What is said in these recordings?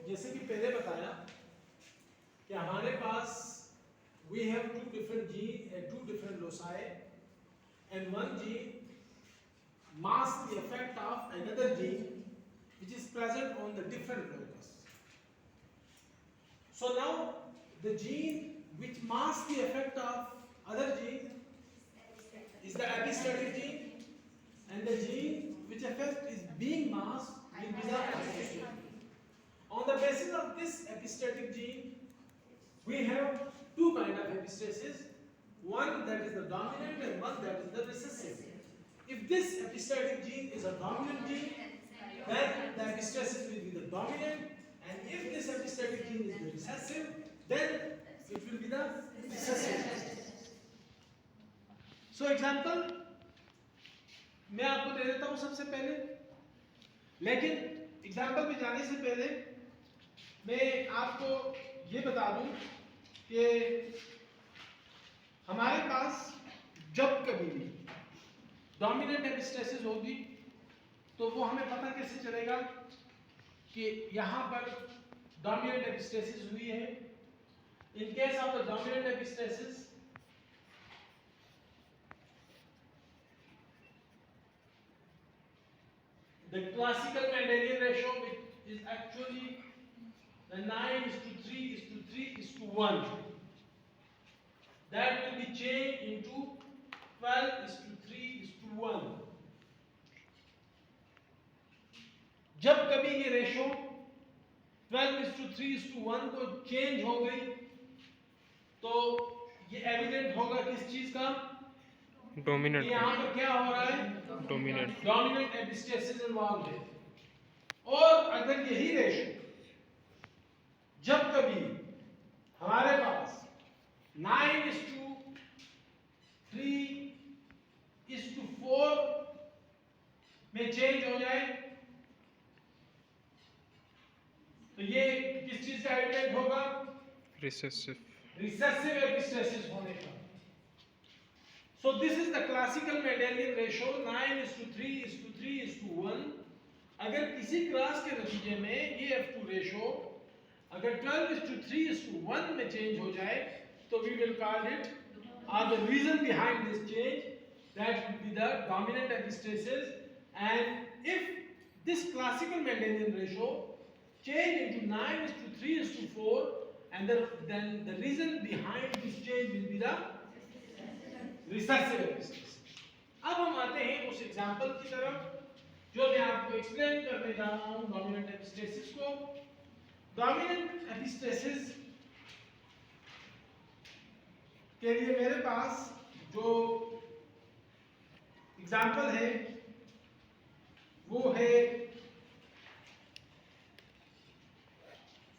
जैसे कि पहले बताया कि हमारे पास we have two different gene and two different loci, and one gene masks the effect of another gene which is present on the different locus. So now the gene which masks the effect of other gene is the epistatic gene, and the gene which effect is being masked will be the epistatic gene. On the basis of this epistatic gene, we have two kind of epistasis, one that is the dominant and one that is the recessive. If this epistatic gene is a dominant gene, then the epistasis will be the dominant, and if this epistatic gene is the recessive, then it will be the recessive. So example मैं आपको दे देता हूं सबसे पहले, लेकिन example में जाने से पहले मैं आपको ये बता दूं कि हमारे पास जब कभी भी डोमिनेंट एपिस्टेसिस होगी तो वो हमें पता कैसे चलेगा कि यहाँ पर डोमिनेंट एपिस्टेसिस हुई है. In case of the dominant epistasis, the classical Mendelian ratio, which is actually the 9:3:3:1, that will be changed into 12:3:1. जब कभी ये रेशो 12:3:1 को चेंज हो गई तो ये एविडेंट होगा किस चीज का? डोमिनेंट. यहाँ पर क्या हो रहा है? डोमिनेंट. डोमिनेंट एपिस्टेसिस इन्वॉल्व है. और अगर यही रेशो जब कभी हमारे पास 9:3:4 में चेंज हो जाए तो ये किस चीज का एविडेंट होगा? रिसेसिव. रिसेसिव एपिस्टेसिस होने का. So this is the classical Mendelian ratio 9:3:3:1. अगर किसी क्रॉस के नतीजे में ये F2 रेशो अगर 12:3:1 में चेंज हो जाए तो we will call it, or the reason behind this change, that will be the dominant epistasis. And if this classical Mendelian ratio change into 9:3:4, and then the reason behind this change will be the recessive epistasis. अब हम आते हैं उस example की तरफ जो मैं आपको एक्सप्लेन करने जा रहा हूं डोमिनेंट एपिस्टेसिस को. डोमिनेंट एपिस्टेसिस के लिए मेरे पास जो एग्जांपल है वो है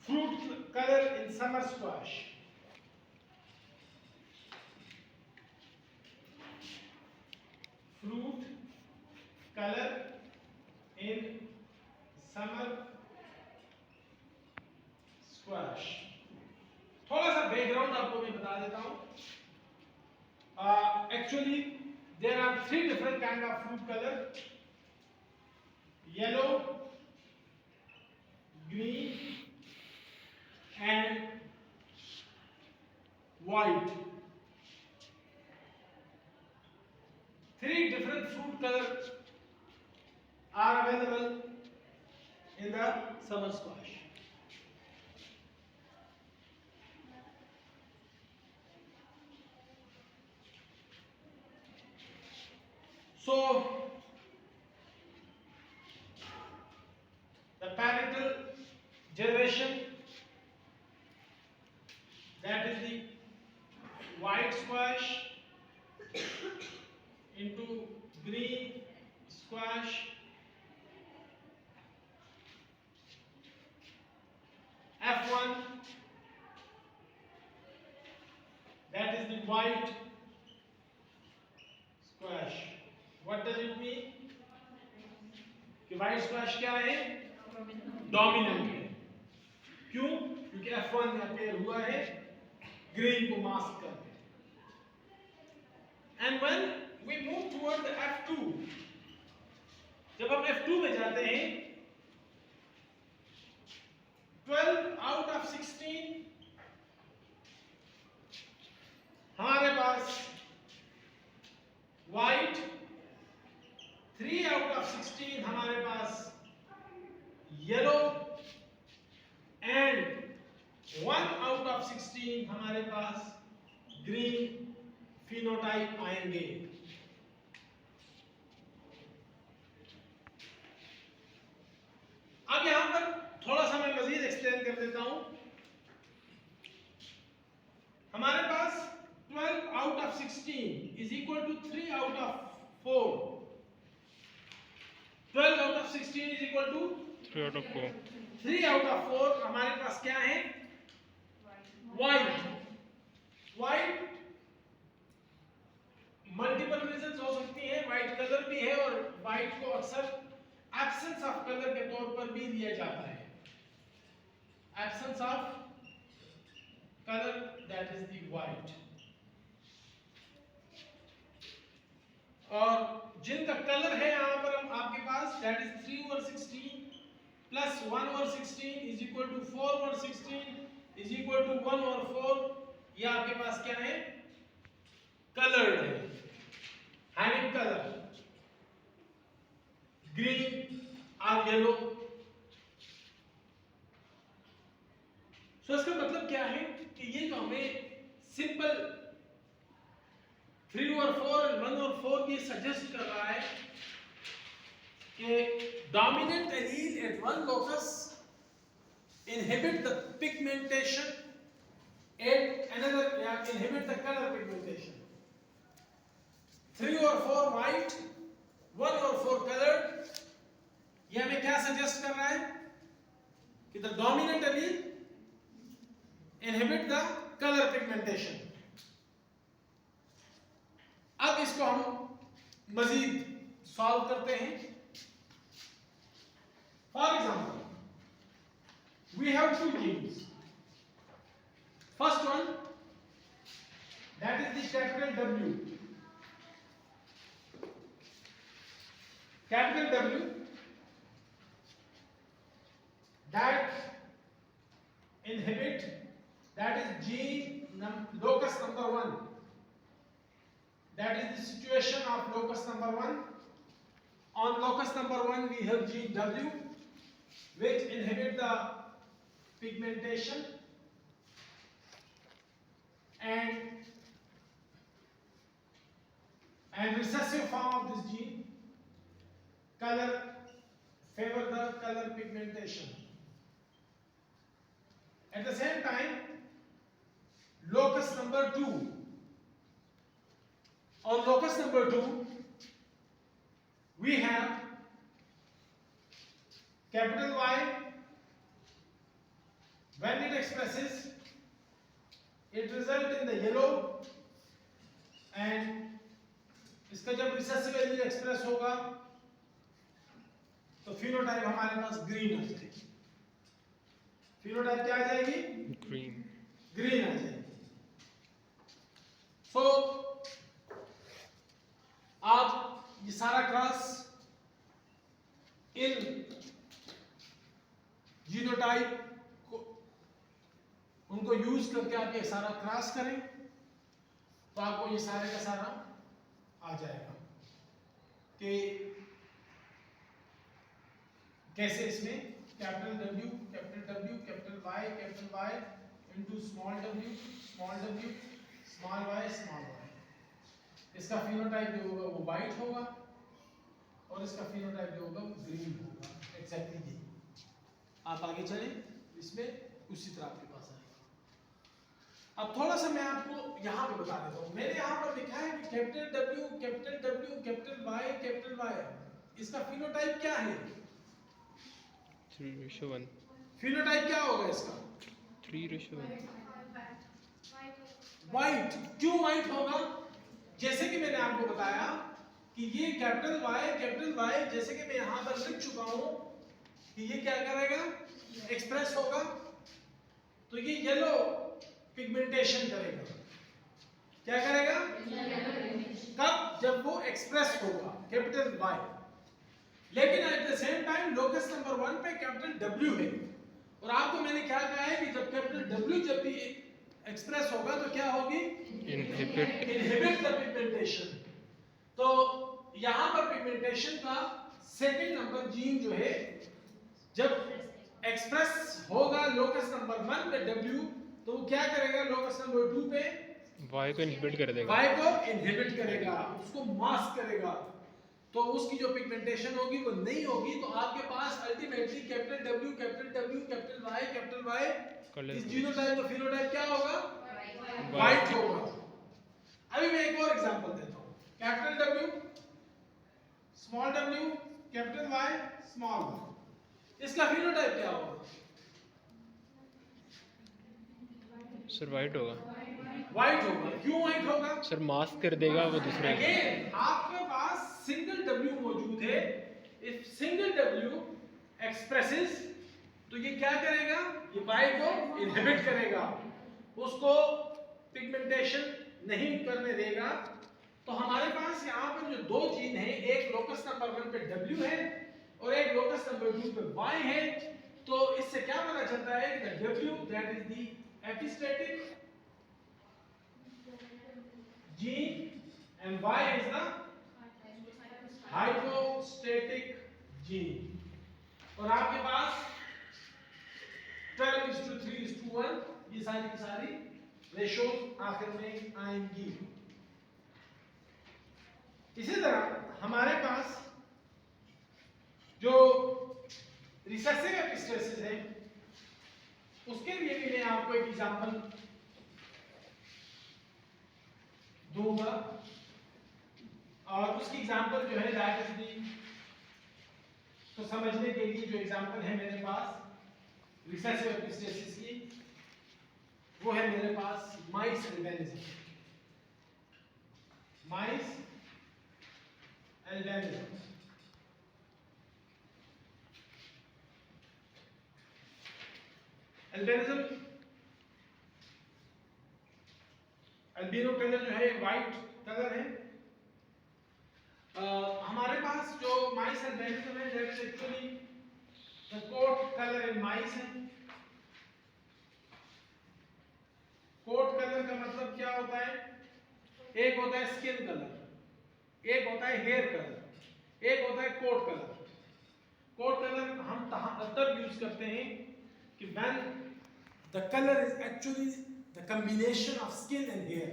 fruit colour in summer squash. Fruit color in summer squash. थोड़ा सा बैकग्राउंड आपको मैं बता देता हूं. Actually there are three different kind of fruit color: yellow, green and white. Three different fruit colors are available in the summer squash. So the parietal generation, that is the white squash into green squash, F1, that is the white squash. What does it mean? कि white squash क्या है? Dominant है. क्यों? क्योंकि F1 में appear हुआ है green को मास्क करके. And when we move toward the F2, जब हम F2 में जाते हैं हमारे पास व्हाइट, 3 आउट ऑफ 16 हमारे पास येलो एंड 1 आउट ऑफ 16 हमारे पास ग्रीन फिनोटाइप आएंगे। अब यहां पर थोड़ा सा मैं मजीद एक्सप्लेन कर देता हूं। हमारे पास 12 out of 16 is equal to 3 out of 4। 12 out of 16 is equal to 3 out of 4. 3 out of 4 हमारे पास क्या है? व्हाइट। व्हाइट मल्टीपल रीजंस हो सकती हैं, व्हाइट कलर भी है और व्हाइट को अक्सर एब्सेंस ऑफ कलर के तौर पर भी लिया जाता है। Absence of colour, that is the white. और जिनका कलर है यहां पर हम आपके पास that is 3 over 16 plus 1 over 16 is equal to 4 over 16 is equal to 1 over 4। ये आपके पास क्या है? कलर्ड है, हैविंग कलर ग्रीन और येलो। सो इसका मतलब क्या है कि ये जो हमें सिंपल 3 ओवर 4 एंड 1 ओवर 4 ये सजेस्ट कर रहा है कि dominant allele at one locus inhibit the pigmentation at another, inhibit the color pigmentation. 3 or 4 white, 1 or 4 colored. ये हमें क्या सजेस्ट कर रहा है कि the dominant allele inhibit the color pigmentation. अब इसको हम मजीद सॉल्व करते हैं। For example, we have 2 genes. First one, that is the capital W. Capital W, that inhibit, that is gene locus number 1. That is the situation of locus number 1. On locus number 1 we have gene W, which inhibit the pigmentation and recessive form of this gene color favor the color pigmentation. At the same time, locus number 2, on locus number 2 we have capital Y. When it expresses, it results in the yellow, and इसका जब recessive allele express होगा तो phenotype हमारे पास green आ जाएगी। Phenotype क्या आ जाएगी? Green. Green आ जाएगी। सो आप ये सारा क्रॉस इन जीनोटाइप को उनको यूज करके आप ये सारा क्रॉस करें तो आपको ये सारे का सारा आ जाएगा कि कैसे इसमें capital W, capital Y into small w, small y, इसका फिनोटाइप जो होगा वो वाइट होगा और इसका फिनोटाइप जो होगा वो ग्रीन होगा। एग्जैक्टली यही। आप आगे चलें, इसमें उसी तरह आपके पास आएगा। अब थोड़ा सा मैं आपको यहाँ पे बता देता हूँ। मैंने यहाँ पर लिखा है कि कैपिटल W, कैपिटल Y, इसका फिनोटाइप क्या है? 3:1. फिनोटाइप क्या होगा इसका? 3:1. वाइट। क्यों वाइट होगा? जैसे कि मैंने आपको बताया कि ये कैपिटल Y जैसे कि मैं यहाँ पर लिख चुका हूँ कि ये क्या करेगा? एक्सप्रेस होगा तो ये येलो पिगमेंटेशन करेगा। क्या करेगा? कब? जब वो एक्सप्रेस होगा कैपिटल Y। लेकिन at the same time locus number 1 पे कैपिटल W है और आपको मैंने क्या कहा है कि जब कैपिटल W जब भी एक्सप्रेस होगा तो क्या होगी, Inhibit. Inhibit the pigmentation. तो यहां पर पिगमेंटेशन का सेकंड नंबर जीन जो है जब एक्सप्रेस होगा लोकस नंबर 1 पे W, तो वो क्या करेगा लोकस नंबर 2 पे Y को inhibit कर देगा. Y को इनहिबिट करेगा, उसको मास्क करेगा, तो उसकी जो पिगमेंटेशन होगी वो नहीं होगी। तो आपके पास ultimately capital W capital Y Color. इस जीनोटाइप का फिनोटाइप क्या होगा, White. वाइट होगा। अभी मैं एक और एग्जांपल देता हूं, capital W small w capital Y small y, इसका फिनोटाइप क्या होगा, सर white होगा. व्हाइट होगा। क्यों व्हाइट होगा, सर मास्क कर देगा वो दूसरे. अगेन आपके पास सिंगल W मौजूद है, इफ सिंगल W एक्सप्रेसेस तो ये क्या करेगा, ये Y को इनहिबिट करेगा, उसको पिगमेंटेशन नहीं करने देगा। तो हमारे पास यहाँ पर जो दो जीन है, एक लोकस नंबर 1 पे W है और एक लोकस नंबर 2 पे Y है। तो इससे क्या पता चलता है कि W that is the epistatic gene and Y is the hypostatic gene। और आपके पास 12:3:1 ये सारी की सारी रेशो आखिर में आएंगी। इसी तरह हमारे पास जो रिसेसिव एपिस्टेसिस है उसके लिए भी मैं आपको एक एग्जांपल दूंगा, और उसकी एग्जांपल जो है दैट इज दी, तो समझने के लिए जो एग्जांपल है मेरे पास रिसेसिव एपिस्टेसिस की, वो है मेरे पास mice albinism. Mice albinism albinism albino colour जो है व्हाइट कलर है। हमारे पास जो माइस एल्बिनिज्म है that is actually the coat colour in mice है। कोट कलर का मतलब क्या होता है, एक होता है स्किन कलर, एक होता है हेयर कलर, एक होता है कोट कलर। कोट कलर हम तब यूज करते हैं कि when the colour is actually the combination of skin and hair,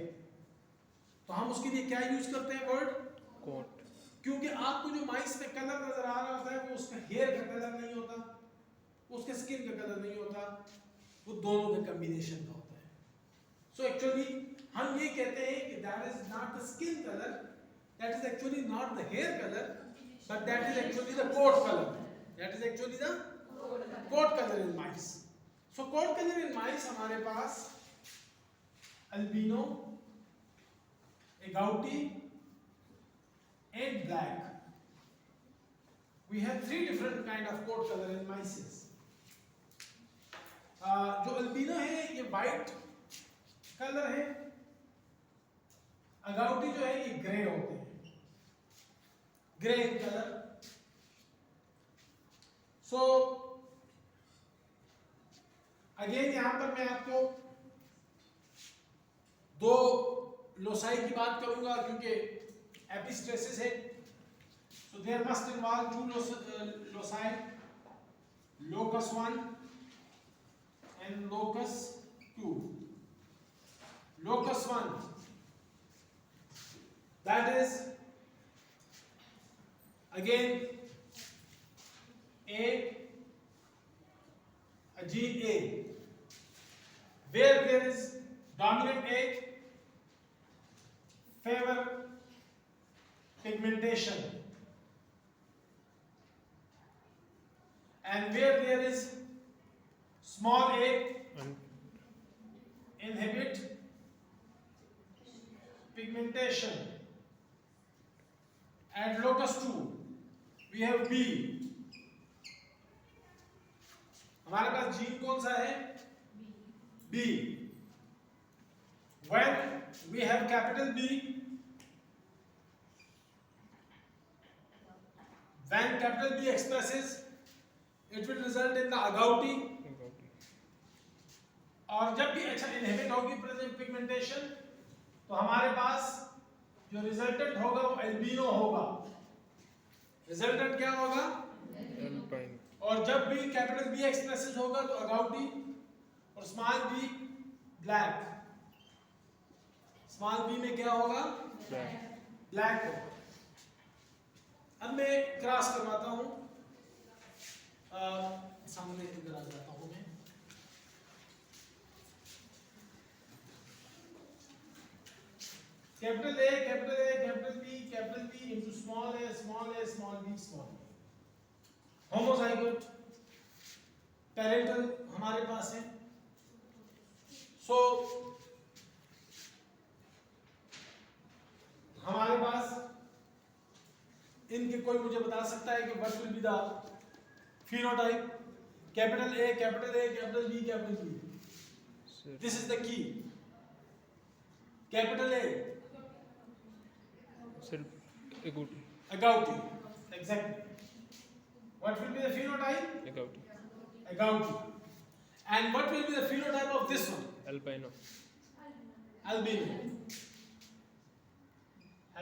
तो हम उसके लिए क्या यूज करते हैं वर्ड, कोट. क्योंकि आपको जो माइस में कलर नजर आ रहा होता है वो उसका हेयर का कलर नहीं होता, उसके स्किन का कलर नहीं होता, वो दोनों का कॉम्बिनेशन का होता है। सो एक्चुअली हम ये कहते हैं कि that is not the skin colour, that is actually not the hair colour, but that is actually the coat colour, that is actually the coat colour in mice. So coat colour in mice हमारे पास albino, agouti and black. We have three different kind of coat color in mice. जो albino है ये white color है, agouti जो है ये grey होते हैं, grey in color। So again यहाँ पर मैं आपको दो लोसाई की बात करूंगा क्योंकि एपिस्टेसिस है, so there must involve two loci, locus 1 and locus 2। locus 1 that is again a gene A where there is dominant egg favor pigmentation, and where there is small a inhibit pigmentation। At locus 2 we have B। हमारे पास gene कौन सा है, B। When we have capital B, when capital B expresses, it will result in the agouti और जब भी अच्छा inhibit होगी pigmentation तो हमारे पास जो रिजल्टेंट होगा वो एल्बिनो होगा। रिजल्टेंट क्या होगा? अल्पाइन। और जब भी कैपिटल बी एक्सप्रेसिव होगा तो अगाउटी और small b black. Small b में क्या होगा? ब्लैक होगा। अब मैं क्रॉस करवाता हूं, सामने इधर आ जाता हूं मैं। Capital A capital B into small a small b small b. Homozygote parental हमारे पास है। सो हमारे पास इनके कोई मुझे बता सकता है कि what will be the phenotype? Capital A capital B. This is the key. Capital A sir agouti, exactly. What will be the phenotype? Agouti. And what will be the phenotype of this one? अल्पाइनो।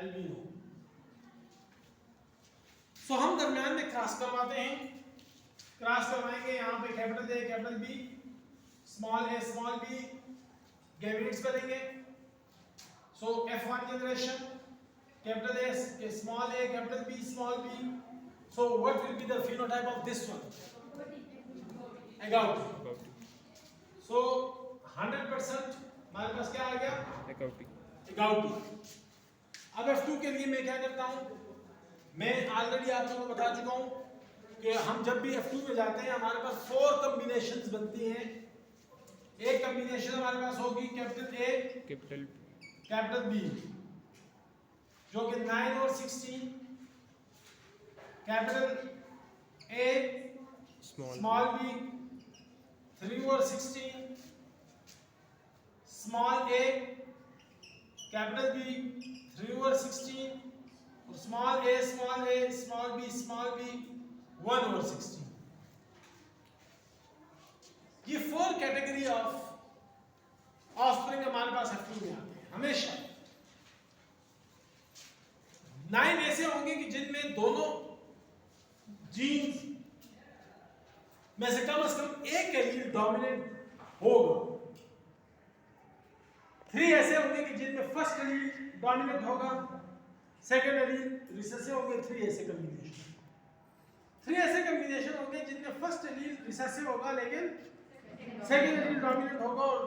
albino. So हम दरमियान में cross करवाते हैं। Cross करवाएंगे यहाँ पे capital A capital B small b gametes करेंगे। So F1 generation capital A small a capital B small b. So what will be the phenotype of this one? Agouti. So 100% हमारे पास क्या आ गया? Agouti. अब F2 के लिए मैं क्या करता हूँ? मैं ऑलरेडी आप लोगों को बता चुका हूँ कि हम जब भी F2 में जाते हैं हमारे पास 4 कॉम्बिनेशंस बनती हैं। एक कॉम्बिनेशन हमारे पास होगी कैपिटल A कैपिटल B जो कि 9 और 16, कैपिटल ए स्मॉल बी 3 और 16, स्मॉल ए कैपिटल बी 3 और 16 और स्मॉल ए स्मॉल बी 1 और 16। ये 4 कैटेगरी ऑफ ऑफस्प्रिंग हमारे पास F2 में आते हैं हमेशा। 9 ऐसे होंगे कि जिनमें दोनों जीन्स में से कम एक एलील डोमिनेंट होगा। 3 ऐसे होंगे कि जिनमें फर्स्ट एलील डोमिनेंट होगा, सेकंड एलील रिसेसिव होंगे। 3 ऐसे कॉम्बिनेशन होंगे जिनमें फर्स्ट एलील रिसेसिव होगा लेकिन सेकंड एलील डोमिनेंट होगा, और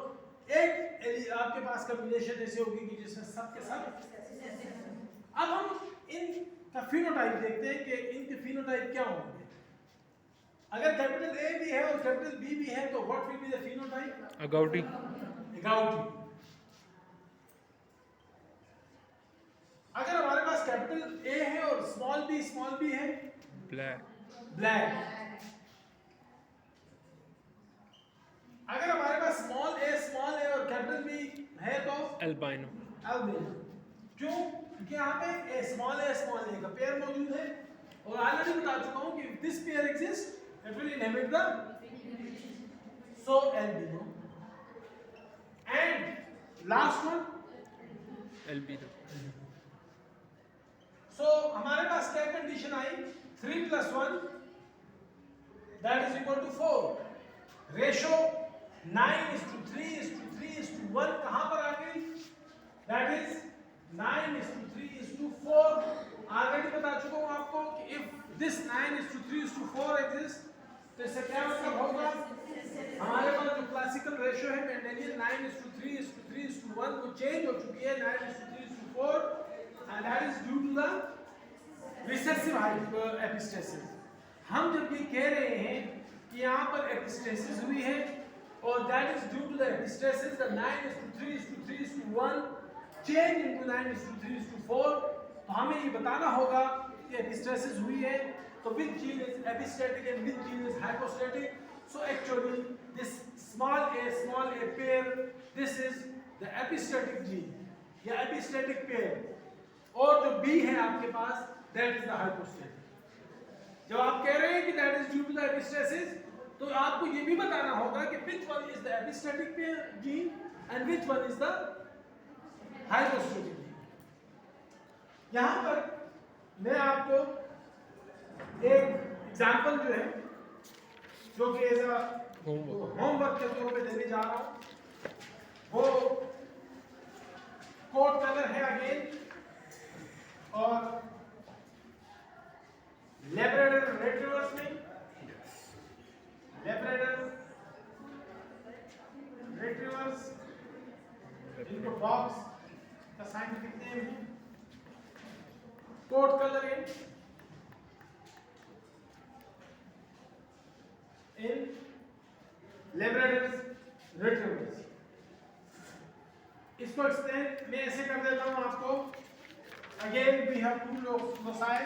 एक एलील आपके पास कॉम्बिनेशन ऐसे होगी कि जिसमें सब के सब। अब हम इनका फिनोटाइप देखते हैं कि इनके फिनोटाइप क्या होंगे। अगर कैपिटल ए भी है और कैपिटल बी भी है तो what will be the phenotype? Agouti. अगर हमारे पास कैपिटल ए है और स्मॉल बी है ब्लैक। अगर हमारे पास स्मॉल ए और कैपिटल बी है तो अल्बाइनो। क्यों? क्योंकि यहाँ पे स्मॉल ए का पेयर मौजूद है और ऑलरेडी बता चुका हूँ कि this pair exist it will inhibit the so albino. And last one albino. So हमारे पास क्या कंडीशन आई? 3 + 1 that is equal to 4। Ratio 9:3:3:1 कहां पर आ गई? That is 9:3:4। ऑलरेडी बता चुका हूं आपको कि इफ दिस 9:3:4 एग्जिस्ट तो इससे क्या मतलब होगा? हमारे पास जो क्लासिकल रेशियो है मेंडेलियन 9:3:3:1 वो चेंज हो चुकी है 9:3:4 and that is due to the recessive epistasis. हम जब ये कह रहे हैं कि यहाँ पर एपिस्टेसिस हुई है और that is due to the epistasis the 9:3:3:1 change into 9:3:4, तो हमें ये बताना होगा कि एपिस्टेसिस हुई है तो which gene is epistatic and which gene is hypostatic. So actually this small a pair, this is the epistatic gene या epistatic pair, और जो B है आपके पास that is the hypostatic। जब आप कह रहे हैं कि that is due to the epistasis तो आपको ये भी बताना होगा कि which one is the epistatic gene and which one is the hypostatic gene. यहाँ पर मैं आपको एक एग्जाम्पल जो है जो कि एज अ होमवर्क के तौर पे देने जा रहा हूँ, वो कोड कलर है अगेन और लेब्राडोर रिट्रीवर्स में लेब्राडोर रिट्रीवर्स इनको बॉक्स का साइंटिफिक नेम है code colour in Labrador's retrievers. इसको एक्सप्लेन मैं ऐसे कर देता हूँ आपको. Again we have two loci,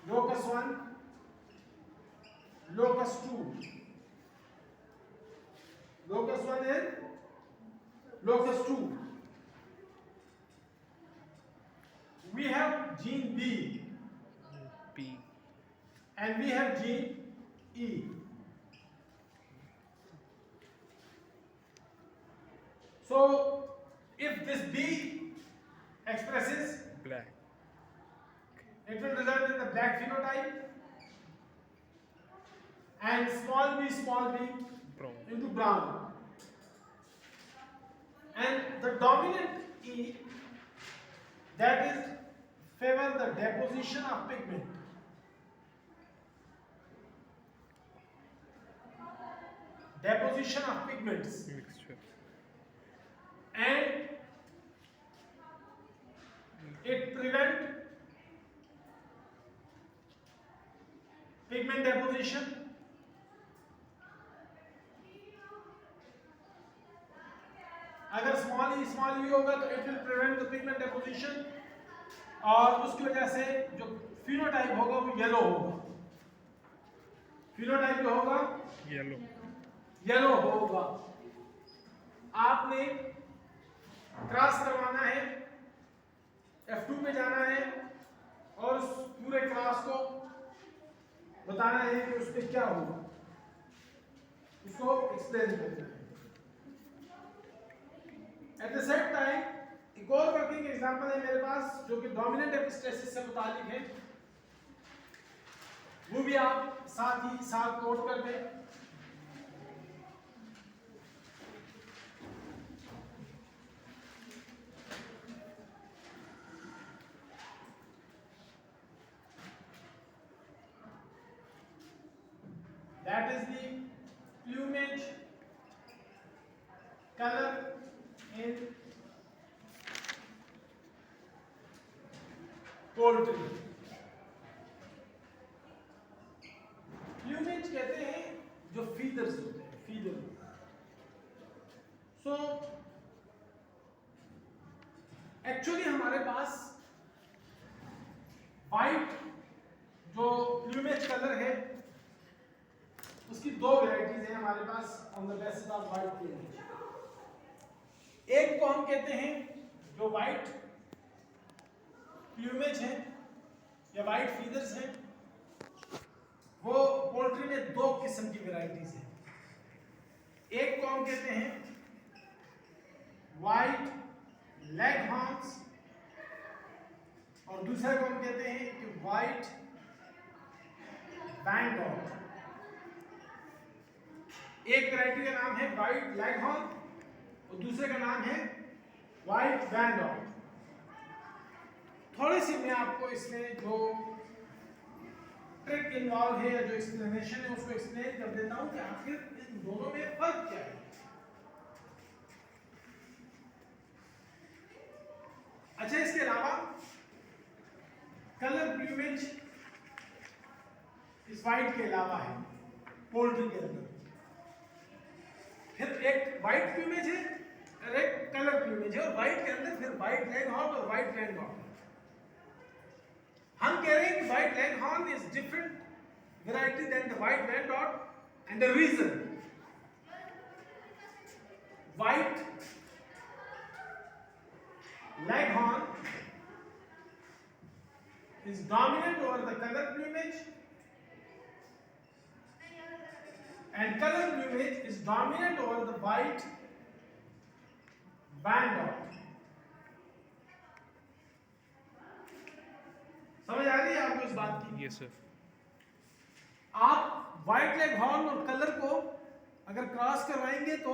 locus 1, locus 2. Locus 1 and locus 2. We have gene B and we have gene E. So if this B expresses black, it will result in the black phenotype, and small b brown. into brown. And the dominant E, that is favor the deposition of pigment. Deposition of pigments. Mixture. And it prevent pigment deposition. अगर small ई होगा तो it will prevent the pigment deposition और उसकी वजह से जो phenotype होगा वो येलो होगा. फिनोटाइप जो होगा येलो होगा. आपने क्रॉस करवाना है, F2 में जाना है और उस पूरे क्रॉस को बताना है कि उसमें क्या होगा, उसको एक्सप्लेन करना है. एट द सेम टाइम एक और वर्किंग एग्जांपल है मेरे पास जो कि डोमिनेंट एपिस्टेसिस से मुतालिक है, वो भी आप साथ ही साथ नोट कर दें. That is the plumage color in poultry. Plumage कहते हैं जो feathers होते हैं, feather. So actually हमारे पास white जो plumage color है उसकी दो वैरायटीज हैं हमारे pass on the basis of white plumage. एक को हम कहते हैं जो व्हाइट प्लूमेज है या व्हाइट फीदर्स हैं, वो पोल्ट्री में दो किस्म की वैरायटीज हैं. एक को हम कहते हैं व्हाइट लेग हॉर्न्स और दूसरे को हम कहते हैं कि व्हाइट बैंड डॉग. एक वैरायटी का नाम है व्हाइट लेगहॉर्न और दूसरे का नाम है व्हाइट वैन डॉग. थोड़ी सी मैं आपको इसमें जो ट्रिक इन्वॉल्व है या जो एक्सप्लेनेशन है उसको एक्सप्लेन कर देता हूं कि आखिर इन दोनों में फर्क क्या है. अच्छा, इसके अलावा कलर प्लूमेज इस व्हाइट के अलावा है पोल्ट्री के अंदर. फिर एक व्हाइट प्लूमेज है और एक कलर प्लूमेज है और व्हाइट के अंदर फिर व्हाइट लेगहॉर्न और व्हाइट वैनडॉग. हम कह रहे हैं कि white leghorn is different variety than the white wyandotte and the reason white leghorn is dominant over the color plumage and color plumage image is dominant over the white band dot. समझ आ रही है आपको इस बात की? Yes sir. आप white leg horn और colour को अगर क्रॉस करवाएंगे तो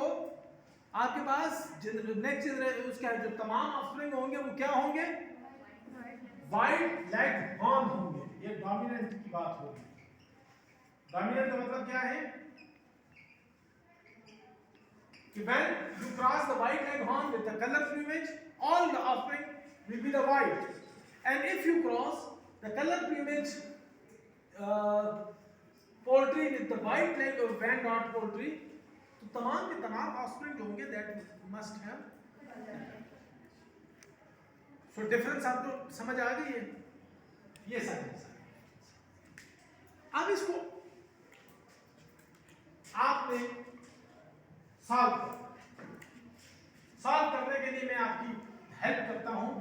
आपके पास नेक्स्ट उसका जो तमाम ऑफस्प्रिंग होंगे वो क्या होंगे? व्हाइट लेग हॉर्न होंगे। ये डोमिनेंट की बात होगी। डोमिनेंट का मतलब क्या है कि when you cross the white leg horn with the color plumage, all the offspring will be the white, and if you cross the color plumage poultry with the white leg or band dot poultry, तो तमाम के तमाम offspring जो होंगे that must have, so difference आपको समझ आ गई है? ये सारे अब इसको आपने सॉल्व करने के लिए मैं आपकी हेल्प करता हूं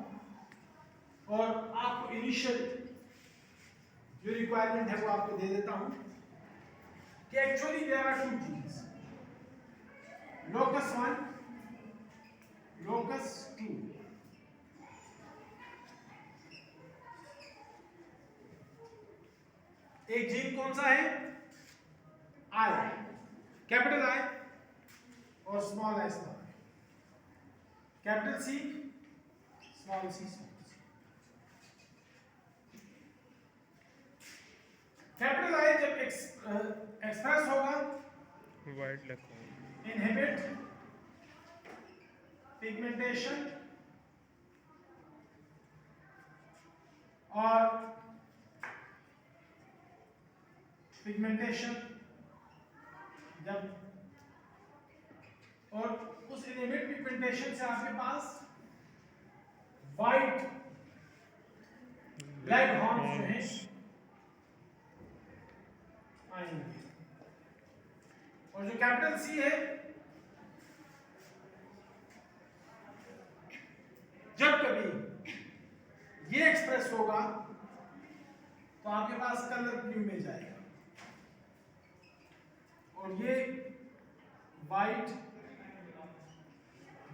और आपको इनिशियल जो रिक्वायरमेंट है वो आपको दे देता हूं कि actually there are two genes, locus 1, locus 2। एक जीन कौन सा है? आई, कैपिटल आई और small i, small i, capital C, small c, small c. Capital I जब एक्सप्रेस होगा White leg horn. Inhibit pigmentation और पिगमेंटेशन जब और उस इनहिबिट पिगमेंटेशन से आपके पास व्हाइट लेग हॉर्न्स जो हैं आएंगे और जो कैपिटल सी है जब कभी ये एक्सप्रेस होगा तो आपके पास कलर प्लूमेज आएगा और ये व्हाइट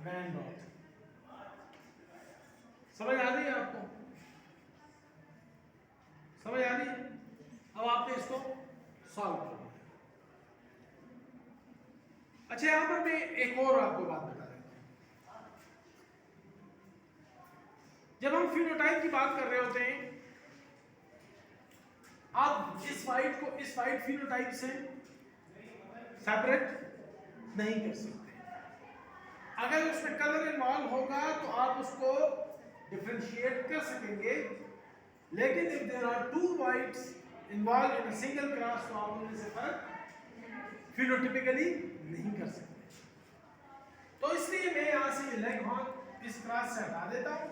बैंड डॉट। समझ आ रही है आपको? समझ आ रही है? अब आपने इसको सॉल्व करना है। अच्छा, यहां पर मैं एक और आपको बात बता देता हूं। जब हम फिनोटाइप की बात कर रहे होते हैं, आप इस व्हाइट फिनोटाइप से सेपरेट नहीं कर सकते। अगर उसमें कलर इन्वॉल्व होगा तो आप उसको डिफरेंशिएट कर सकेंगे, लेकिन if there are two whites involve in a single cross तो आप उनमें से फर्क फिनोटिपिकली नहीं कर सकते। तो इसलिए मैं यहां से लेग हॉर्न इस क्रॉस से हटा देता हूं,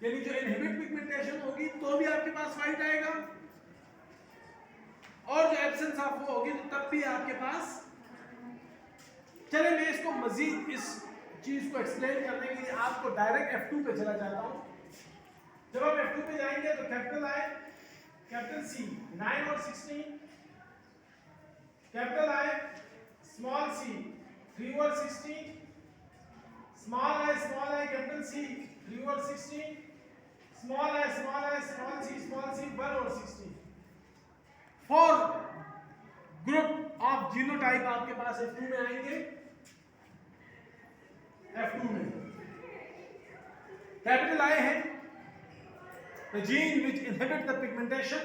यानी जो इनहिबिट पिगमेंटेशन होगी तो भी आपके पास व्हाइट आएगा और जो एब्सेंस ऑफ वो होगी तो तब भी आपके पास। चले मैं इसको मजीद इस चीज को एक्सप्लेन करने के लिए आपको डायरेक्ट F2 पे चला जाता हूं। जब हम F2 पे जाएंगे तो कैपिटल आई, कैपिटल सी 9 और 16, कैपिटल आई, स्मॉल सी 3 और 16, स्मॉल आई, कैपिटल सी 3 और 16, स्मॉल आई, स्मॉल सी 1 और 16। 4 ग्रुप ऑफ जीनोटाइप आपके पास F2 में आएंगे। F2 में कैपिटल आई है the gene which inhibit the pigmentation,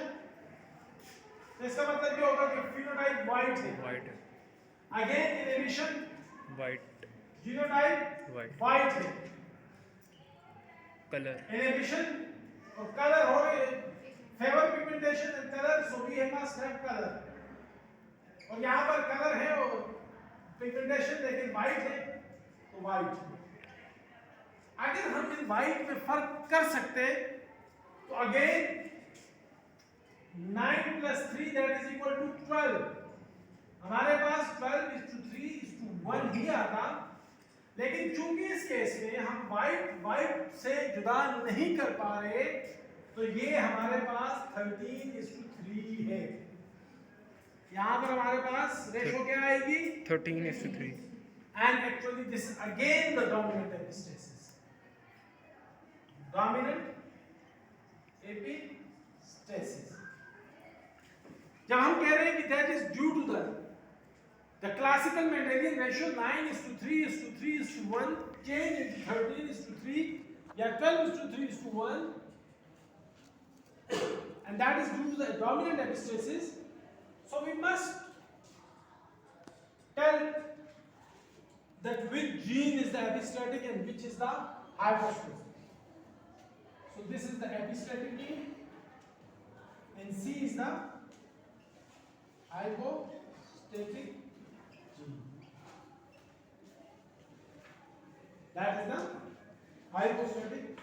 तो इसका मतलब क्या होगा कि phenotype white है। White है. Again inhibition White. genotype White. white है। Color. Inhibition और color हो गए, favor pigmentation and color, so we must have color। और यहाँ पर color है और pigmentation लेकिन white है तो white। अगर हम इन white में फर्क कर सकते तो again 9 plus 3 that is equal to 12। हमारे पास 12:3:1 ही आता, लेकिन चूंकि इस केस में हम व्हाइट से जुदा नहीं कर पा रहे तो ये हमारे पास 13:3 है। यहाँ पर हमारे पास रेशो क्या आएगी 13:3. and actually this is again the dominant epistasis. Dominant epistasis. जब हम कह रहे हैं कि that is due to the classical Mendelian ratio 9:3:3:1 change into 13:3 या 12:3:1 and that is due to the dominant epistasis. So we must tell that which gene is the epistatic and which is the hypostatic. So this is the epistatic gene and C is the hypostatic gene. That is the hypostatic